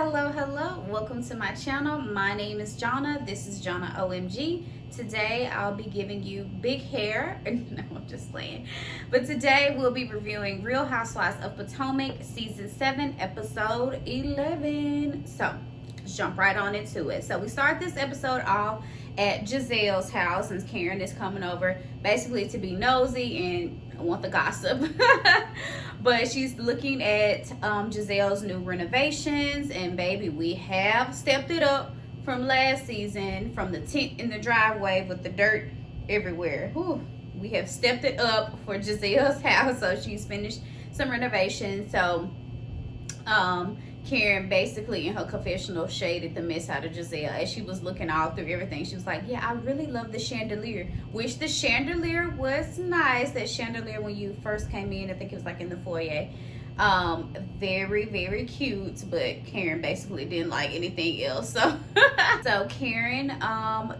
Hello, welcome to my channel. My name is Jhona. This is JhonaOhEmGee. Today I'll be giving you big hair. No, I'm just playing. But today we'll be reviewing Real Housewives of Potomac season 7 episode 11. So let's jump right on into it. So we start this episode off at Gizelle's house, and Karen is coming over basically to be nosy and want the gossip. But she's looking at Gizelle's new renovations, and baby, we have stepped it up from last season, from the tent in the driveway with the dirt everywhere. Whew, we have stepped it up for Gizelle's house. So she's finished some renovations. So Karen basically in her confessional shaded the mess out of Gizelle as she was looking all through everything. She was like, yeah, I really love the chandelier. Which the chandelier was nice. That chandelier when you first came in, I think it was like in the foyer. Very, very cute, but Karen basically didn't like anything else. So Karen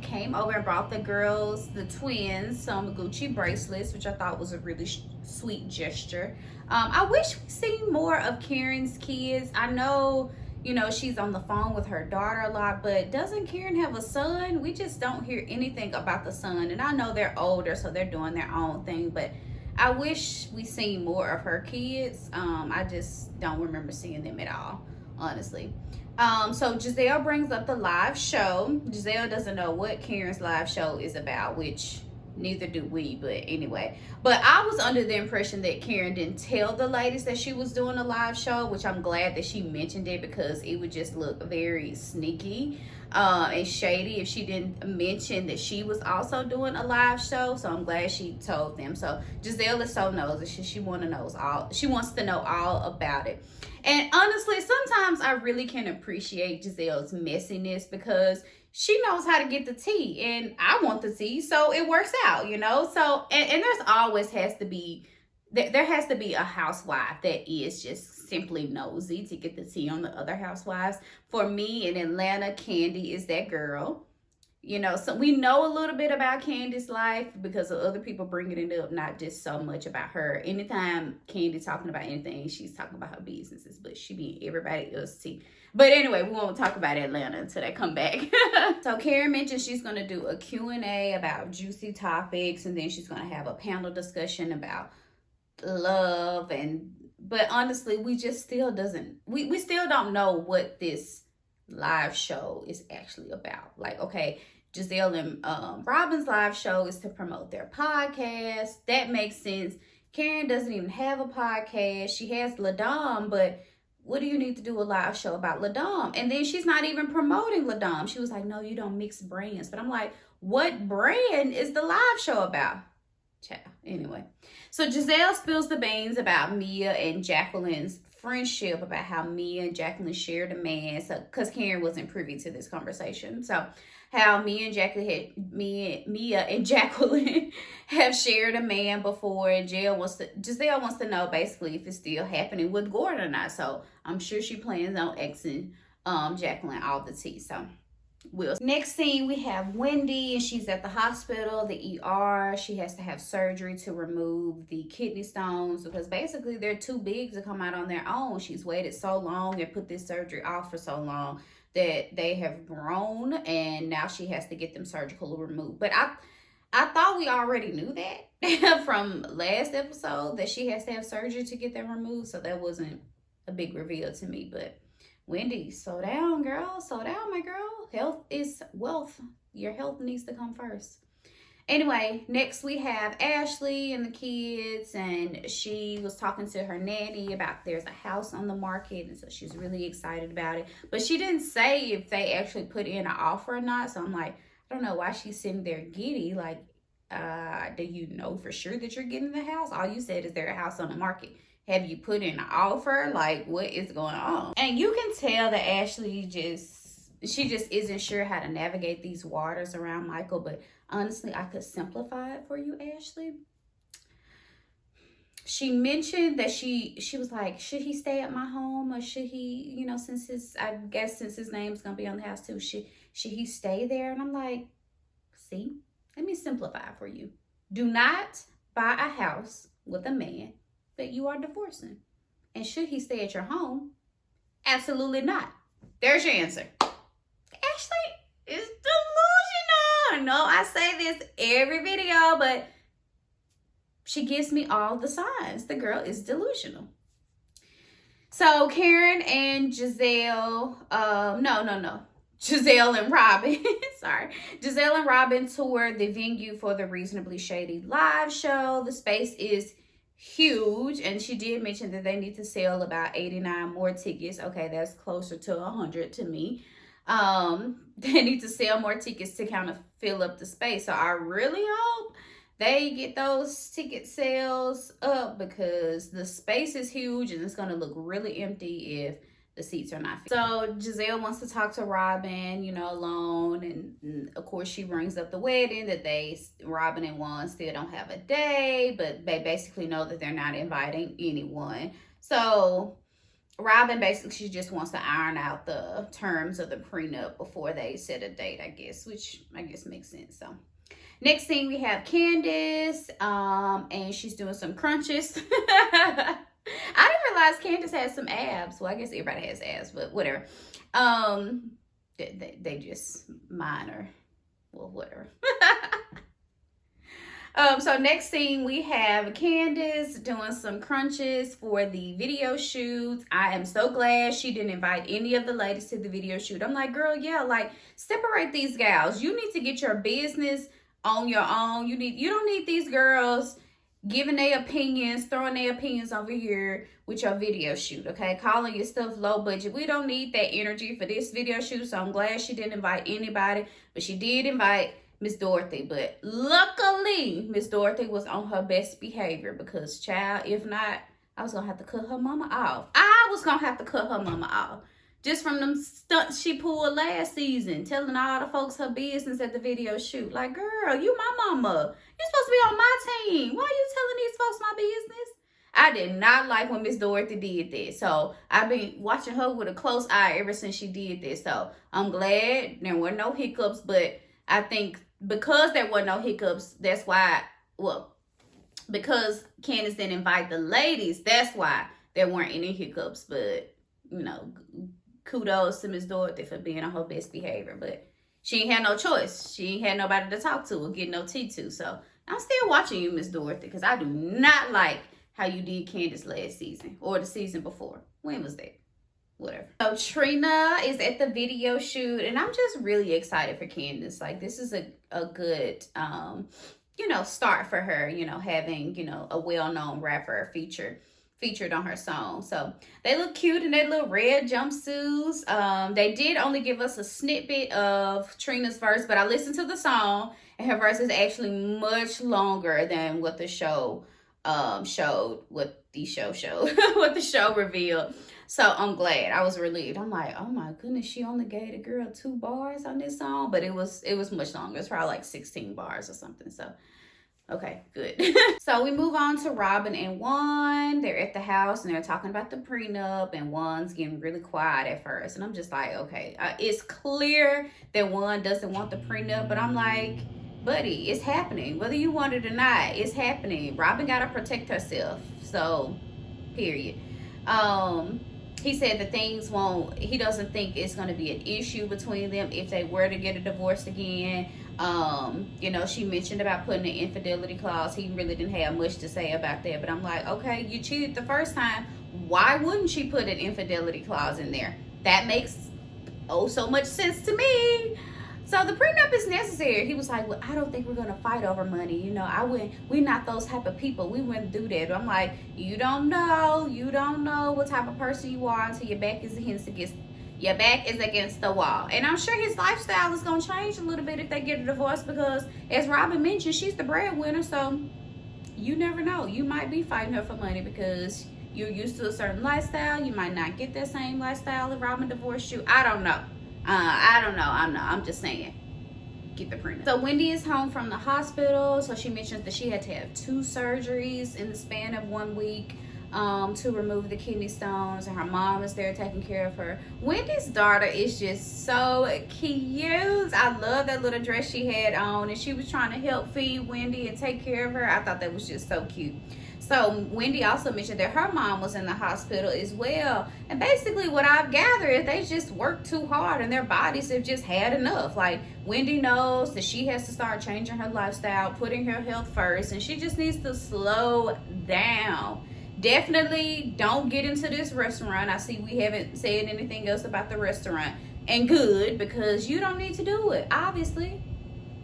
came over and brought the girls, the twins, some Gucci bracelets, which I thought was a really sweet gesture. I wish we seen more of Karen's kids. I know, you know, she's on the phone with her daughter a lot, but doesn't Karen have a son? We just don't hear anything about the son. And I know they're older, so they're doing their own thing, but I wish we seen more of her kids. I just don't remember seeing them at all, honestly. So Gizelle brings up the live show. Gizelle doesn't know what Karen's live show is about, which neither do we, but anyway. But I was under the impression that Karen didn't tell the ladies that she was doing a live show, which I'm glad that she mentioned it, because it would just look very sneaky and shady if she didn't mention that she was also doing a live show. So I'm glad she told them. So Gizelle is so nosy. She wants to know all about it. And honestly, sometimes I really can appreciate Gizelle's messiness, because she knows how to get the tea, and I want the tea, so it works out, you know. So and there's always has to be a housewife that is just simply nosy to get the tea on the other housewives. For me in Atlanta, Kandi is that girl. You know, so we know a little bit about Kandi's life because of other people bringing it up, not just so much about her. Anytime Kandi talking about anything, she's talking about her businesses, but she be everybody else's tea. But anyway, we won't talk about Atlanta until they come back. So Karen mentioned she's going to do a Q&A about juicy topics, and then she's going to have a panel discussion about love. But honestly, we just still we still don't know what this live show is actually about. Like, okay, Gizelle and Robyn's live show is to promote their podcast. That makes sense. Karen doesn't even have a podcast. She has LaDom, but what do you need to do a live show about LaDom? And then she's not even promoting LaDom. She was like, no, you don't mix brands. But I'm like, what brand is the live show about? Ciao. Anyway, so Gizelle spills the beans about Mia and Jacqueline's friendship, about how Mia and Jacqueline shared a man. So, because Karen wasn't privy to this conversation. So, how Mia and Jacqueline have shared a man before, and Gizelle wants to know basically if it's still happening with Gordon or not. So, I'm sure she plans on exing Jacqueline all the tea. So, next scene, we have Wendy, and she's at the hospital, the ER. She has to have surgery to remove the kidney stones because basically they're too big to come out on their own. She's waited so long and put this surgery off for so long that they have grown, and now she has to get them surgically removed. But I thought we already knew that from last episode, that she has to have surgery to get them removed, so that wasn't a big reveal to me. But Wendy, slow down, girl. Slow down, my girl. Health is wealth. Your health needs to come first. Anyway, next we have Ashley and the kids, and she was talking to her nanny about there's a house on the market, and so she's really excited about it. But she didn't say if they actually put in an offer or not, so I'm like, I don't know why she's sitting there giddy. Like, do you know for sure that you're getting the house? All you said is there a house on the market. Have you put in an offer? Like, what is going on? And you can tell that Ashley she just isn't sure how to navigate these waters around Michael. But honestly, I could simplify it for you, Ashley. She mentioned that she was like, should he stay at my home, or should he, you know, since his name's gonna be on the house too, should he stay there? And I'm like, see, let me simplify for you. Do not buy a house with a man that you are divorcing. And should he stay at your home? Absolutely not. There's your answer. Ashley is delusional. I know I say this every video, but she gives me all the signs. The girl is delusional. So Karen and Gizelle, Gizelle and Robyn, sorry. Gizelle and Robyn toured the venue for the Reasonably Shady live show. The space is huge, and she did mention that they need to sell about 89 more tickets. Okay, that's closer to 100 to me. They need to sell more tickets to kind of fill up the space. So I really hope they get those ticket sales up, because the space is huge and it's going to look really empty if the seats are not filled. So Gizelle wants to talk to Robyn, you know, alone. And of course she brings up the wedding, that Robyn and Juan still don't have a day, but they basically know that they're not inviting anyone. So Robyn basically, she just wants to iron out the terms of the prenup before they set a date, I guess, which I guess makes sense. So next thing we have Candace, and she's doing some crunches. I didn't realize Candace has some abs. Well, I guess everybody has abs, but whatever. They just minor. Well, whatever. So next thing we have Candace doing some crunches for the video shoot. I am so glad she didn't invite any of the ladies to the video shoot. I'm like, girl, yeah, like separate these gals. You need to get your business on your own. You don't need these girls giving their opinions, throwing their opinions over here with your video shoot, okay? Calling your stuff low budget. We don't need that energy for this video shoot, so I'm glad she didn't invite anybody, but she did invite Miss Dorothy. But luckily, Miss Dorothy was on her best behavior, because, child, if not, I was going to have to cut her mama off. Just from them stunts she pulled last season, telling all the folks her business at the video shoot. Like, girl, you my mama. You supposed to be on my team. Why are you telling these folks my business? I did not like when Miss Dorothy did this. So I've been watching her with a close eye ever since she did this. So I'm glad there were no hiccups. But I think because there were no hiccups, that's why, well, because Candace didn't invite the ladies, that's why there weren't any hiccups. But, you know, kudos to Miss Dorothy for being on her best behavior. But she ain't had no choice. She ain't had nobody to talk to or get no tea to. So I'm still watching you, Miss Dorothy, because I do not like how you did Candace last season or the season before. When was that? Whatever. So Trina is at the video shoot, and I'm just really excited for Candace. Like, this is a good, you know, start for her, you know, having, you know, a well-known rapper featured on her song. So they look cute in their little red jumpsuits. They did only give us a snippet of Trina's verse, but I listened to the song, and her verse is actually much longer than what the show showed, what the show revealed. So I'm glad. I was relieved. I'm like, oh my goodness, she only gave the girl 2 bars on this song, but it was much longer. It's probably like 16 bars or something. So okay, good. So we move on to Robyn and Juan. They're at the house and they're talking about the prenup, and Juan's getting really quiet at first. And I'm just like, okay, it's clear that Juan doesn't want the prenup, but I'm like, buddy, it's happening. Whether you want it or not, it's happening. Robyn got to protect herself. So, period. He said that he doesn't think it's going to be an issue between them if they were to get a divorce again. You know, she mentioned about putting an infidelity clause. He really didn't have much to say about that, but I'm like, okay, you cheated the first time. Why wouldn't she put an infidelity clause in there? That makes so much sense to me. So the prenup is necessary. He was like, well, I don't think we're going to fight over money. You know, we're not those type of people. We wouldn't do that. I'm like, you don't know what type of person you are until your back is against the wall. And I'm sure his lifestyle is going to change a little bit if they get a divorce, because as Robyn mentioned, she's the breadwinner. So you never know. You might be fighting her for money because you're used to a certain lifestyle. You might not get that same lifestyle if Robyn divorced you. I don't know. I'm just saying, get the prenup. So Wendy is home from the hospital. So she mentions that she had to have 2 surgeries in the span of 1 week to remove the kidney stones, and her mom is there taking care of her. Wendy's daughter is just so cute. I love that little dress she had on, and she was trying to help feed Wendy and take care of her. I thought that was just so cute. So Wendy also mentioned that her mom was in the hospital as well. And basically what I've gathered is they just worked too hard and their bodies have just had enough. Like, Wendy knows that she has to start changing her lifestyle, putting her health first, and she just needs to slow down. Definitely don't get into this restaurant. I see we haven't said anything else about the restaurant. And good, because you don't need to do it, obviously.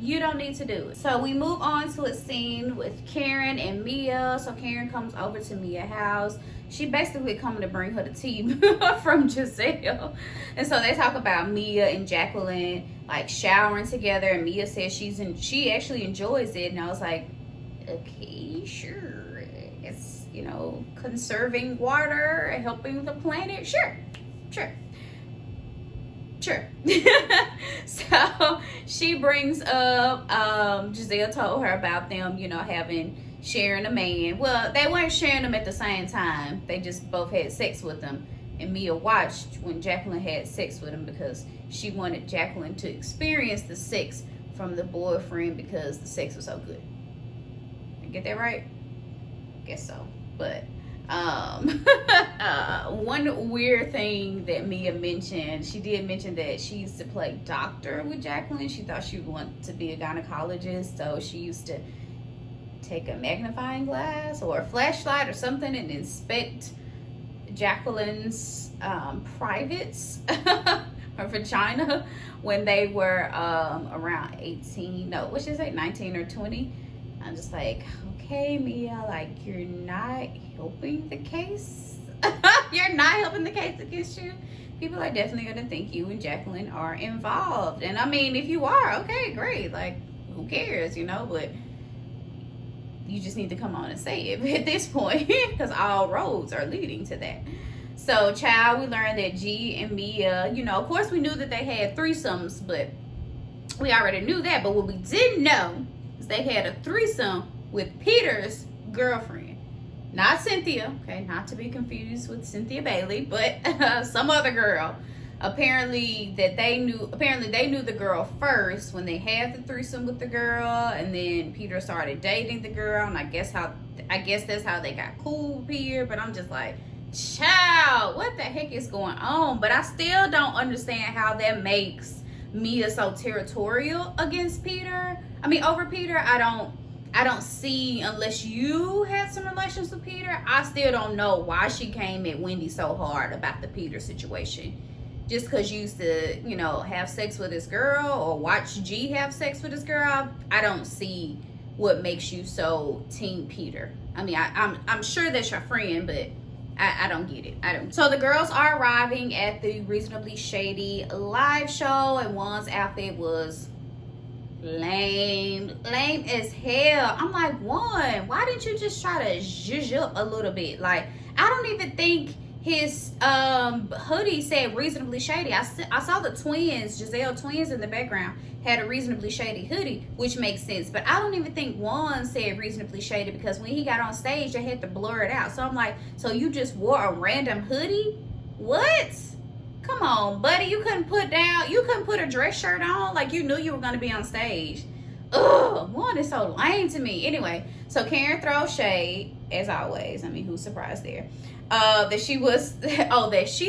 You don't need to do it. So we move on to a scene with Karen and Mia. So Karen comes over to Mia's house. She basically coming to bring her the tea from Gizelle. And so they talk about Mia and Jacqueline like showering together. And Mia says she actually enjoys it. And I was like, okay, sure. It's, you know, conserving water and helping the planet. Sure. So she brings up Gizelle told her about them, you know, sharing a man. Well, they weren't sharing them at the same time. They just both had sex with them. And Mia watched when Jacqueline had sex with him because she wanted Jacqueline to experience the sex from the boyfriend because the sex was so good. Get that right? Guess so. But one weird thing that Mia mentioned, she did mention that she used to play doctor with Jacqueline. She thought she would want to be a gynecologist, so she used to take a magnifying glass or a flashlight or something and inspect Jacqueline's privates, her vagina, when they were around 18, no, what should I say, 19 or 20. I'm just like, okay, Mia, like, you're not helping the case. You're not helping the case against you. People are definitely going to think you and Jacqueline are involved. And I mean, if you are, okay, great. Like, who cares, you know? But you just need to come on and say it at this point because all roads are leading to that. So, child, we learned that G and Mia, you know, of course we knew that they had threesomes, but we already knew that. But what we didn't know is they had a threesome with Peter's girlfriend, not Cynthia, okay, not to be confused with Cynthia Bailey, but some other girl. Apparently they knew the girl first when they had the threesome with the girl, and then Peter started dating the girl, and I guess that's how they got cool with Peter. But I'm just like, child, what the heck is going on? But I still don't understand how that makes Mia so territorial against Peter. I mean, over Peter, I don't see, unless you had some relations with Peter, I still don't know why she came at Wendy so hard about the Peter situation. Just because you used to, you know, have sex with this girl or watch G have sex with this girl, I don't see what makes you so team Peter. I mean, I'm sure that's your friend, but I don't get it. So the girls are arriving at the Reasonably Shady live show, and Juan's outfit was lame as hell. I'm like, Juan, why didn't you just try to zhuzh up a little bit? Like, I don't even think his hoodie said Reasonably Shady. I saw the twins, Gizelle twins in the background, had a Reasonably Shady hoodie, which makes sense. But I don't even think Juan said Reasonably Shady because when he got on stage, they had to blur it out. So I'm like, so you just wore a random hoodie? What? Come on, buddy. You couldn't put a dress shirt on like you knew you were going to be on stage. Ugh, Juan is so lame to me. Anyway, so Karen throws shade, as always. I mean, who's surprised there? That she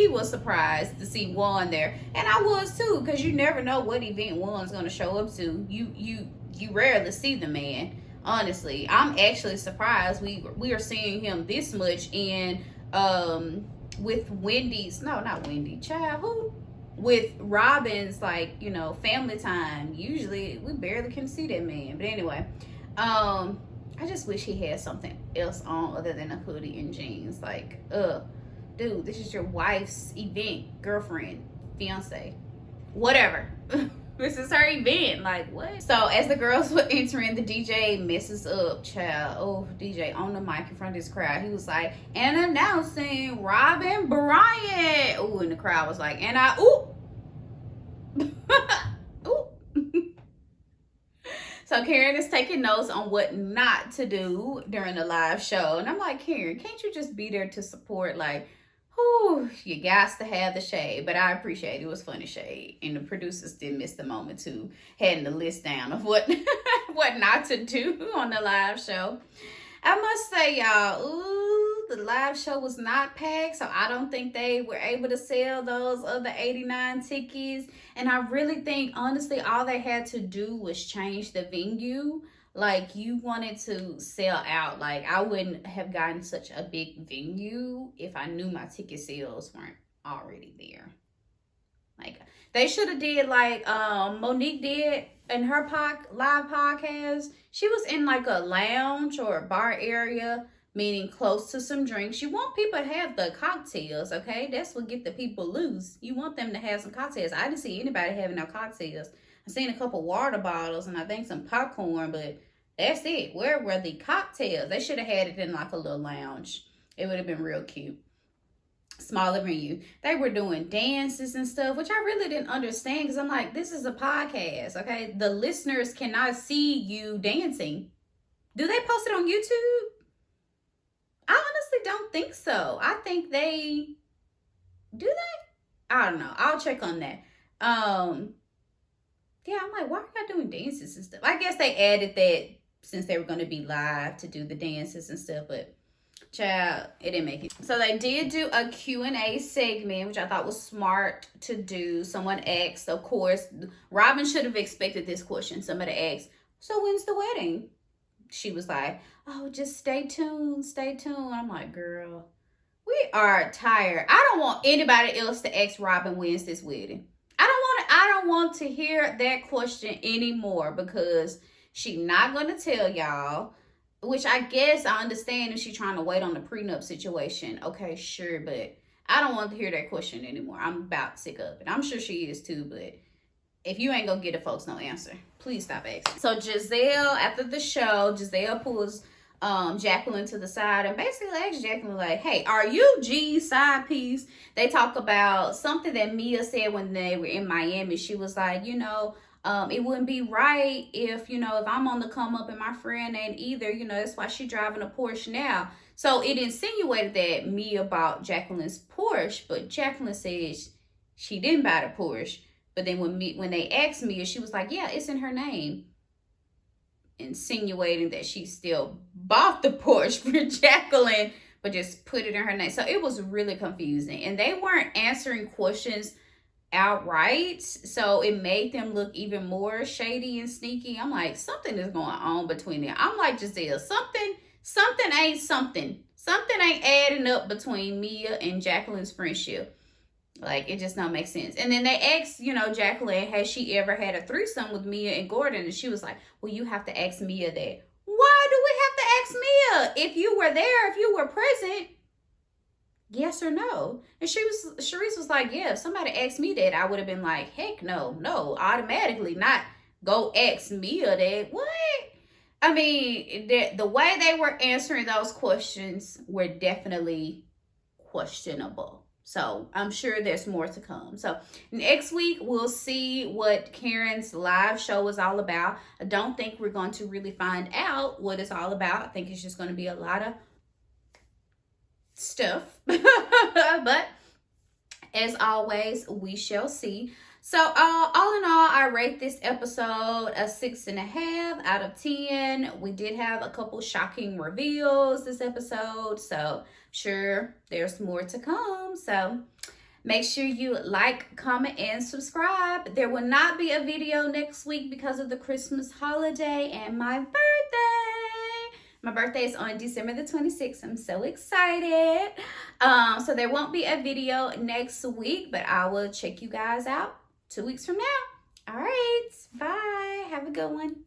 was surprised to see Juan there. And I was too, because you never know what event Juan's going to show up to. You rarely see the man, honestly. I'm actually surprised we are seeing him this much in with Wendy's, no, not Wendy, child, who? With Robyn's, like, you know, family time. Usually we barely can see that man. But anyway, I just wish he had something else on other than a hoodie and jeans. Like, dude, this is your wife's event, girlfriend, fiance, whatever. This is her event. Like, what? So as the girls were entering, the DJ messes up, child. Oh, DJ on the mic in front of this crowd. He was like, and announcing Robyn Bryant. Oh, and the crowd was like, and ooh. Ooh. So Karen is taking notes on what not to do during the live show. And I'm like, Karen, can't you just be there to support? Like, whew, you got to have the shade. But I appreciate it. It was funny shade. And the producers did miss the moment too, having the list down of what what not to do on the live show. I must say, y'all, ooh, the live show was not packed, so I don't think they were able to sell those other 89 tickets. And I really think, honestly, all they had to do was change the venue. Like, you wanted to sell out. Like, I wouldn't have gotten such a big venue if I knew my ticket sales weren't already there. Like, they should have did like Monique did in her live podcast. She was in like a lounge or a bar area, meaning close to some drinks. You want people to have the cocktails, okay? That's what get the people loose. You want them to have some cocktails. I didn't see anybody having no cocktails. I seen a couple water bottles and I think some popcorn, but that's it. Where were the cocktails? They should have had it in like a little lounge. It would have been real cute. Smaller venue. They were doing dances and stuff, which I really didn't understand because I'm like, this is a podcast, okay? The listeners cannot see you dancing. Do they post it on YouTube? I honestly don't think so. I think they do they? I don't know. I'll check on that. Yeah, I'm like, why are y'all doing dances and stuff? I guess they added that since they were going to be live to do the dances and stuff, but child, it didn't make it. So they did do a Q&A segment, which I thought was smart to do. Someone asked, of course, Robyn should have expected this question. Somebody asked, so when's the wedding? She was like, oh, just stay tuned, stay tuned. I'm like, girl, we are tired. I don't want anybody else to ask Robyn when's this wedding. I don't want to hear that question anymore because she's not going to tell y'all. Which I guess I understand if she's trying to wait on the prenup situation. Okay, sure, but I don't want to hear that question anymore. I'm about sick of it. I'm sure she is too, but if you ain't gonna get the folks no answer, please stop asking. So Gizelle, after the show, Gizelle pulls Jacqueline to the side and basically asks Jacqueline like, hey, are you G's side piece? They talk about something that Mia said when they were in Miami. She was like, you know, it wouldn't be right if, you know, if I'm on the come up and my friend ain't either, you know, that's why she driving a Porsche now. So it insinuated that Mia bought Jacqueline's Porsche, but Jacqueline says she didn't buy the Porsche. But then when they asked Mia, she was like, yeah, it's in her name. Insinuating that she still bought the Porsche for Jacqueline, but just put it in her name. So it was really confusing. And they weren't answering questions outright, so it made them look even more shady and sneaky. I'm like, something is going on between them. I'm like, Gizelle, something ain't adding up between Mia and Jacqueline's friendship. Like, it just don't make sense. And then they asked, you know, Jacqueline, has she ever had a threesome with Mia and Gordon? And she was like, well, you have to ask Mia that. Why do we have to ask Mia? If you were there, if you were present, yes or no? And Sharice was like, yeah, if somebody asked me that, I would have been like, heck no, automatically, not go ask Mia that. What? I mean, the way they were answering those questions were definitely questionable. So I'm sure there's more to come. So next week, we'll see what Karen's live show is all about. I don't think we're going to really find out what it's all about. I think it's just going to be a lot of stuff. But as always, we shall see. So all in all, I rate this episode a 6.5 out of 10. We did have a couple shocking reveals this episode, so sure there's more to come. So make sure you like, comment, and subscribe. There will not be a video next week because of the Christmas holiday and my birthday. My birthday is on December the 26th. I'm so excited. So there won't be a video next week, but I will check you guys out 2 weeks from now. All right. Bye. Have a good one.